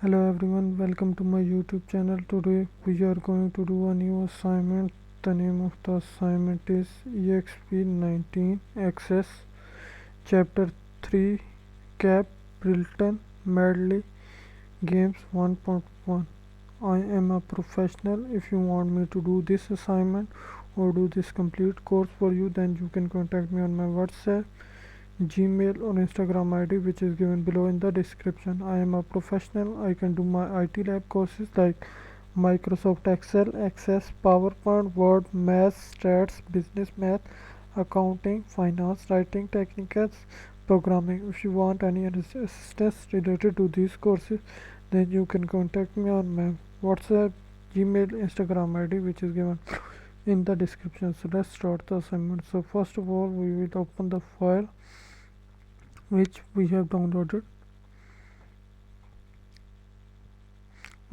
Hello everyone, welcome to my YouTube channel. Today we are going to do a new assignment. The name of the assignment is Exp19 Access Chapter 3 Cap Brilton Madley Games 1.1. I am a professional. If you want me to do this assignment or do this complete course for you, then you can contact me on my WhatsApp, Gmail or Instagram ID, which is given below in the description. I am a professional. I can do my IT lab courses like Microsoft Excel, Access, PowerPoint, Word, Math, Stats, Business Math, Accounting, Finance, Writing, Technicals, Programming. If you want any assistance related to these courses, then you can contact me on my WhatsApp, Gmail, Instagram ID, which is given in the description. So let's start the assignment. So first of all, we will open the file which we have downloaded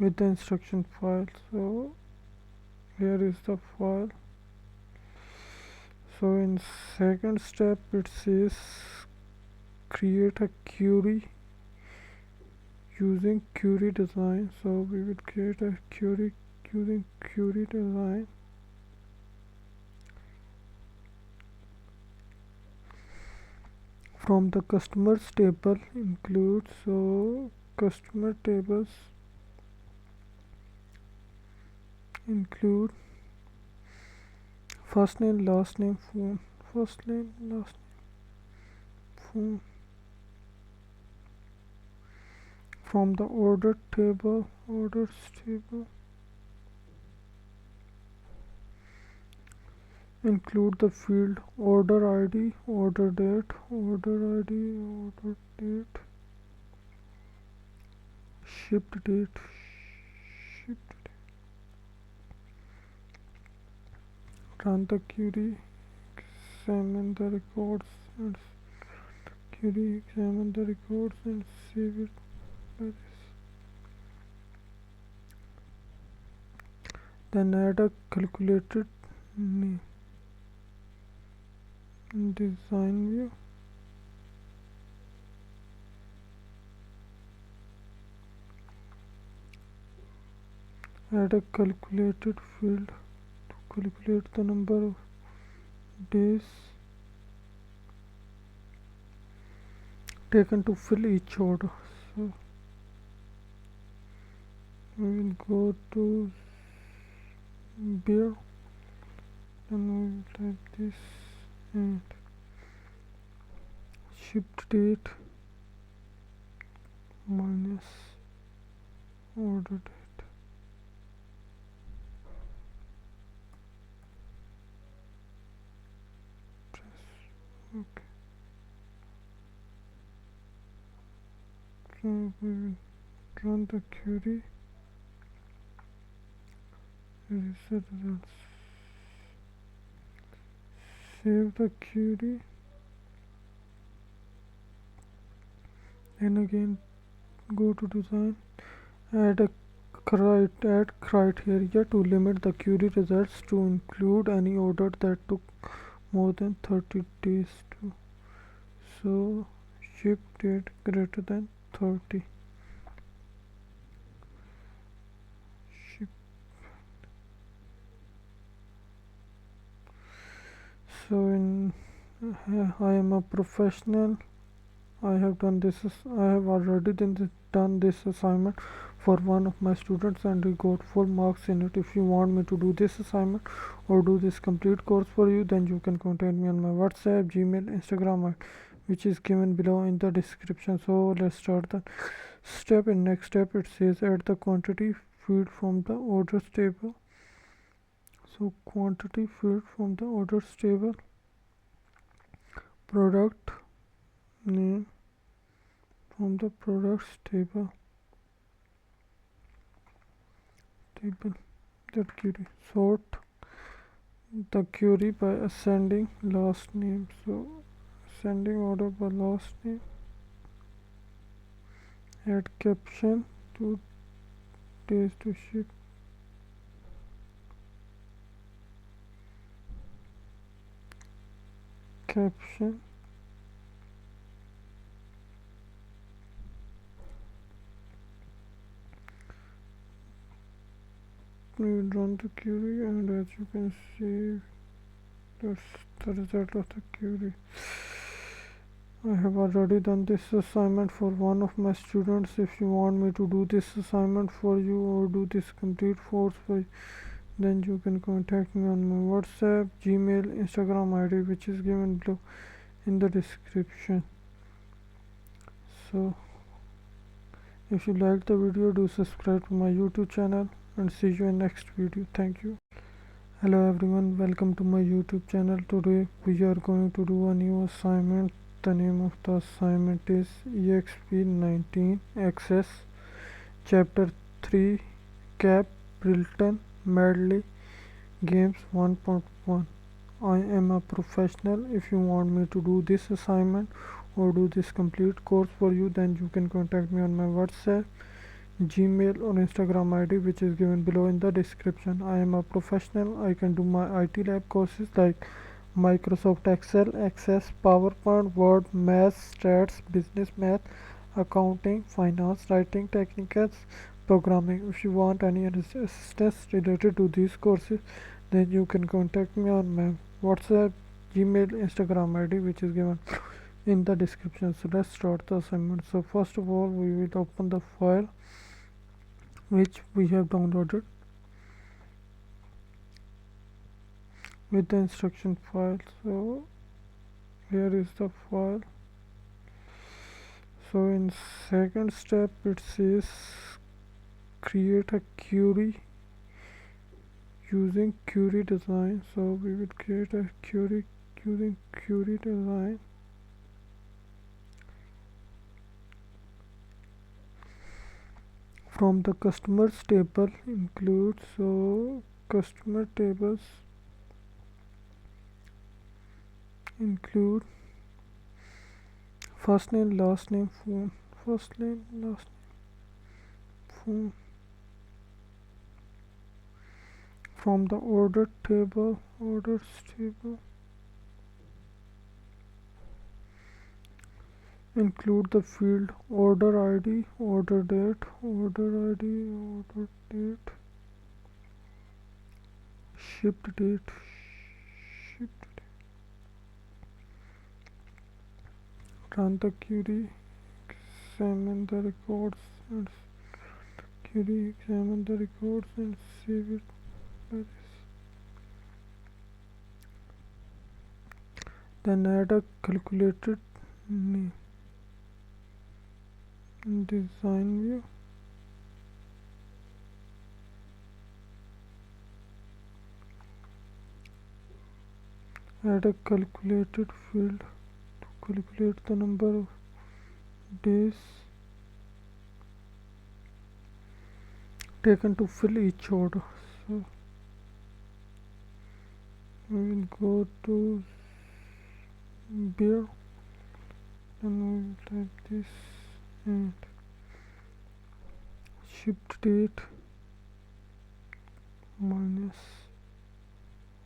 with the instruction file. So here is the file. So in second step it says create a query using query design. So we will create a query using query design. From the customers table include, so customer tables include first name, last name, phone, first name, last name, phone. From the orders table include the field order ID, order date, order ID, order date, shipped date, shipped date. Run the query, examine the records and save it by this. Then add a calculated name. Design view. Add a calculated field to calculate the number of days taken to fill each order. So we will go to beer and we will type this and shipped date minus order date. Press OK. So we will run the query. Reset results. Save the query. And again go to design. Add criteria to limit the query results to include any order that took more than 30 days to. So ship date greater than 30. Ship. So in I am a professional. I have already done this assignment for one of my students and we got full marks in it. If you want me to do this assignment or do this complete course for you, then you can contact me on my WhatsApp, Gmail, Instagram, which is given below in the description. So let's start the step. In next step it says add the quantity field from the orders table. So quantity field from the orders table, product name from the products table that query. Sort the query by ascending last name. So ascending order by last name. Add caption to days to ship. Caption. we will run the query, and as you can see, that's the result of the query. I have already done this assignment for one of my students. If you want me to do this assignment for you or do this complete course for you, then you can contact me on my WhatsApp, Gmail, Instagram ID, which is given below in the description. So if you like the video, do subscribe to my YouTube channel, and see you in next video. Thank you. Hello everyone, welcome to my YouTube channel. Today we are going to do a new assignment. The name of the assignment is Exp19 Access Chapter 3 Cap Brilton Madley Games 1.1. I am a professional. If you want me to do this assignment or do this complete course for you, then you can contact me on my WhatsApp, Gmail or Instagram ID, which is given below in the description. I am a professional. I can do MyITLab courses like Microsoft Excel, Access, PowerPoint, Word, Math, Stats, Business Math, Accounting, Finance, Writing, Technicals, Programming. If you want any assistance related to these courses, then you can contact me on my WhatsApp, Gmail, Instagram ID, which is given in the description. So let's start the assignment. So first of all, we will open the file which we have downloaded with the instruction file. So here is the file. So in second step it says create a query using query design. So we will create a query using query design. From the customers table include, so customer tables include first name, last name, phone, first name, last name, phone. From the order table, orders table include the field order ID, order date, order ID, order date, shipped date, shipped date. Run the query, examine the records, and query, examine the records and save it by this. Then add a calculated name. Design view. Add a calculated field to calculate the number of days taken to fill each order. So we will go to beer, and we will type this and shipped date minus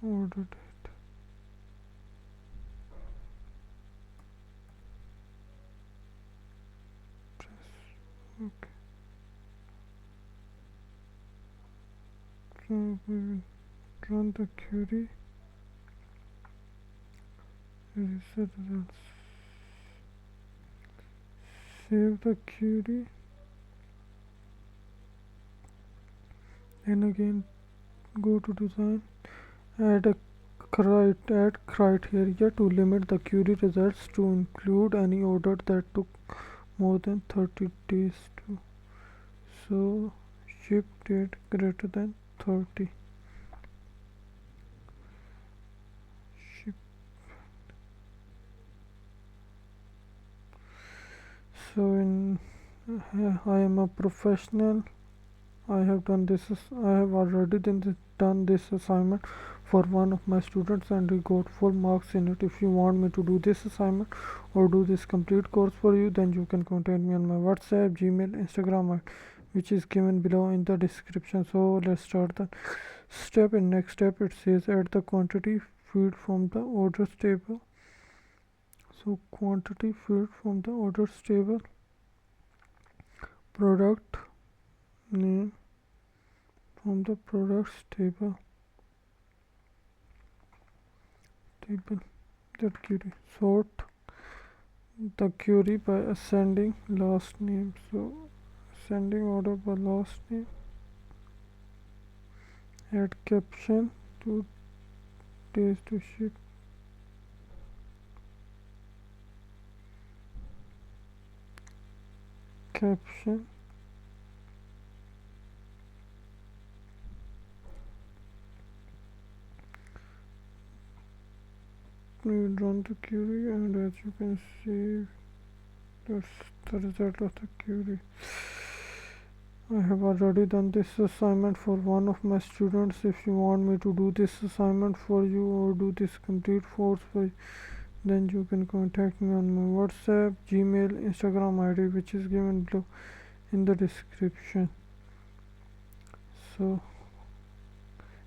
order date. Okay. So we will run the query. Reset results. Save the query. And again go to design. Add criteria to limit the query results to include any order that took more than 30 days to. So ship date greater than 30. Ship. So in I am a professional. I have already done this assignment for one of my students, and he got full marks in it. If you want me to do this assignment or do this complete course for you, then you can contact me on my WhatsApp, Gmail, Instagram, which is given below in the description. So let's start the step. In next step it says add the quantity field from the orders table. So quantity field from the orders table, product name, from the products table that query. Sort the query by ascending last name. So ascending order by last name. Add caption to days to ship. Caption. We run the query, and as you can see, that's the result of the query. I have already done this assignment for one of my students. If you want me to do this assignment for you or do this complete course for you, then you can contact me on my WhatsApp, Gmail, Instagram ID, which is given below in the description. So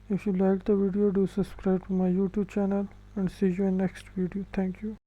if you like the video, do subscribe to my YouTube channel and see you in next video. Thank you.